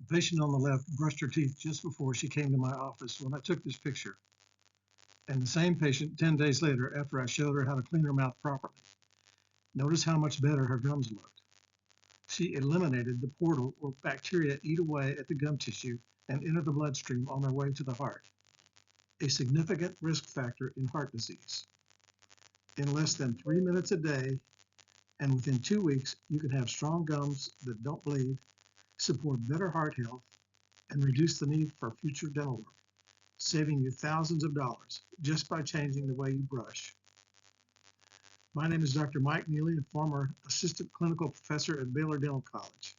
The patient on the left brushed her teeth just before she came to my office when I took this picture, and the same patient 10 days later after I showed her how to clean her mouth properly. Notice how much better her gums looked. She eliminated the portal where bacteria eat away at the gum tissue and enter the bloodstream on their way to the heart, a significant risk factor in heart disease. In less than 3 minutes a day, and within 2 weeks, you can have strong gums that don't bleed, support better heart health, and reduce the need for future dental work, saving you thousands of dollars just by changing the way you brush. My name is Dr. Mike Neely, a former assistant clinical professor at Baylor Dental College.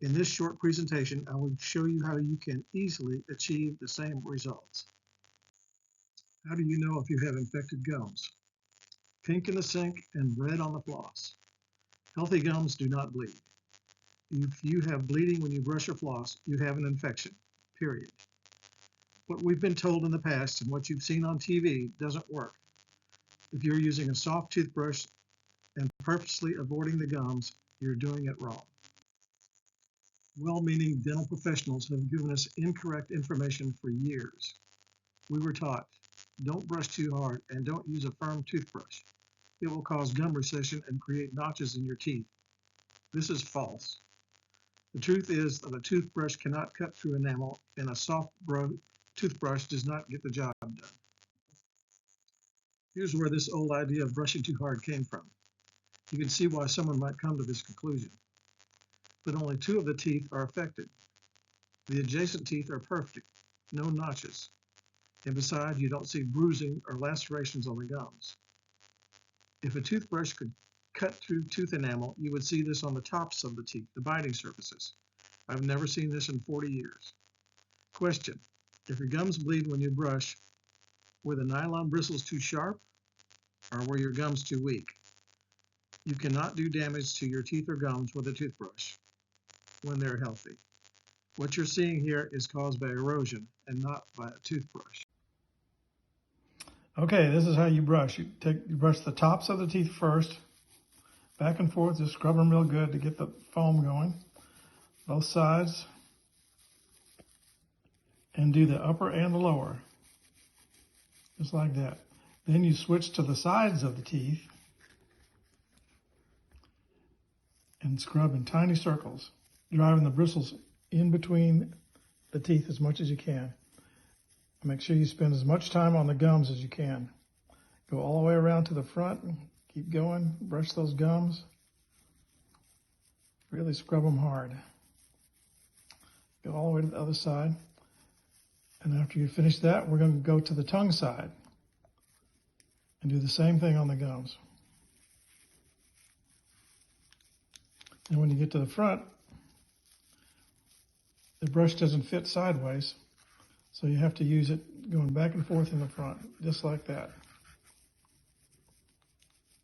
In this short presentation, I will show you how you can easily achieve the same results. How do you know if you have infected gums? Pink in the sink and red on the floss. Healthy gums do not bleed. If you have bleeding when you brush or floss, you have an infection, period. What we've been told in the past and what you've seen on TV doesn't work. If you're using a soft toothbrush and purposely avoiding the gums, you're doing it wrong. Well-meaning dental professionals have given us incorrect information for years. We were taught, don't brush too hard and don't use a firm toothbrush. It will cause gum recession and create notches in your teeth. This is false. The truth is that a toothbrush cannot cut through enamel, and a soft toothbrush does not get the job done. Here's where this old idea of brushing too hard came from. You can see why someone might come to this conclusion. But only 2 of the teeth are affected. The adjacent teeth are perfect, no notches. And besides, you don't see bruising or lacerations on the gums. If a toothbrush could cut through tooth enamel, you would see this on the tops of the teeth, the biting surfaces. I've never seen this in 40 years. Question: if your gums bleed when you brush, were the nylon bristles too sharp, or were your gums too weak? You cannot do damage to your teeth or gums with a toothbrush when they're healthy. What you're seeing here is caused by erosion and not by a toothbrush. Okay, this is how you brush. You brush the tops of the teeth first, back and forth, just scrub them real good to get the foam going, both sides, and do the upper and the lower, just like that. Then you switch to the sides of the teeth and scrub in tiny circles, driving the bristles in between the teeth as much as you can. Make sure you spend as much time on the gums as you can. Go all the way around to the front, keep going, brush those gums. Really scrub them hard. Go all the way to the other side. And after you finish that, we're going to go to the tongue side and do the same thing on the gums. And when you get to the front, the brush doesn't fit sideways, so you have to use it going back and forth in the front, just like that.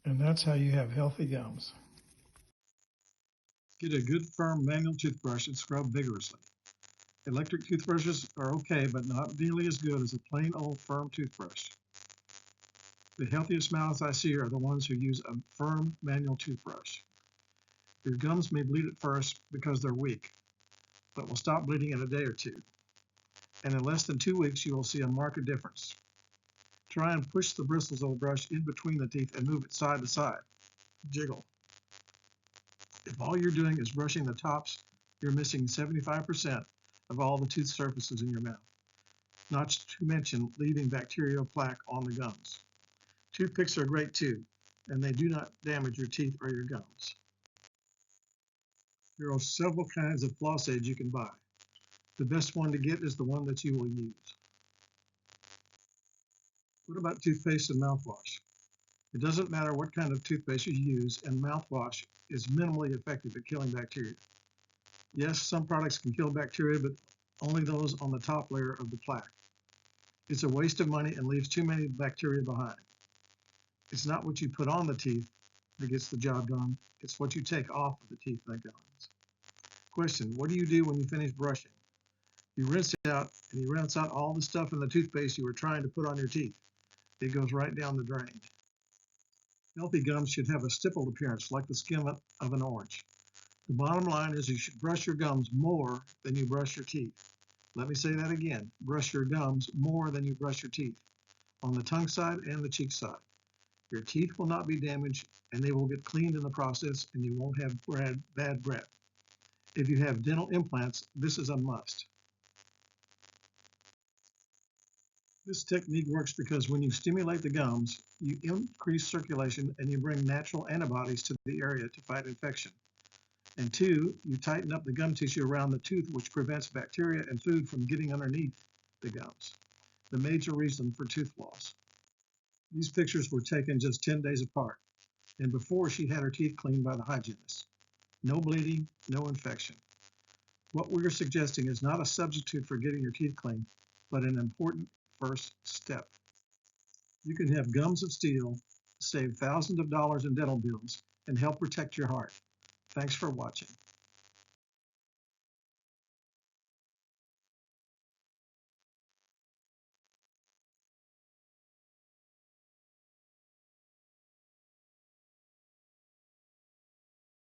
And that's how you have healthy gums. Get a good firm manual toothbrush and scrub vigorously. Electric toothbrushes are okay, but not nearly as good as a plain old firm toothbrush. The healthiest mouths I see are the ones who use a firm manual toothbrush. Your gums may bleed at first because they're weak, but will stop bleeding in a day or 2. And in less than 2 weeks, you will see a marked difference. Try and push the bristles of the brush in between the teeth and move it side to side. Jiggle. If all you're doing is brushing the tops, you're missing 75% of all the tooth surfaces in your mouth, not to mention leaving bacterial plaque on the gums. Toothpicks are great too, and they do not damage your teeth or your gums. There are several kinds of floss aids you can buy. The best one to get is the one that you will use. What about toothpaste and mouthwash? It doesn't matter what kind of toothpaste you use, and mouthwash is minimally effective at killing bacteria. Yes, some products can kill bacteria, but only those on the top layer of the plaque. It's a waste of money and leaves too many bacteria behind. It's not what you put on the teeth that gets the job done. It's what you take off of the teeth that goes. Question: what do you do when you finish brushing? You rinse it out, and you rinse out all the stuff in the toothpaste you were trying to put on your teeth. It goes right down the drain. Healthy gums should have a stippled appearance like the skin of an orange. The bottom line is you should brush your gums more than you brush your teeth. Let me say that again. Brush your gums more than you brush your teeth, on the tongue side and the cheek side. Your teeth will not be damaged, and they will get cleaned in the process, and you won't have bad breath. If you have dental implants, this is a must. This technique works because when you stimulate the gums, you increase circulation and you bring natural antibodies to the area to fight infection. And two, you tighten up the gum tissue around the tooth, which prevents bacteria and food from getting underneath the gums, the major reason for tooth loss. These pictures were taken just 10 days apart, and before she had her teeth cleaned by the hygienist. No bleeding, no infection. What we're suggesting is not a substitute for getting your teeth cleaned, but an important first step. You can have gums of steel, save thousands of dollars in dental bills, and help protect your heart. Thanks for watching.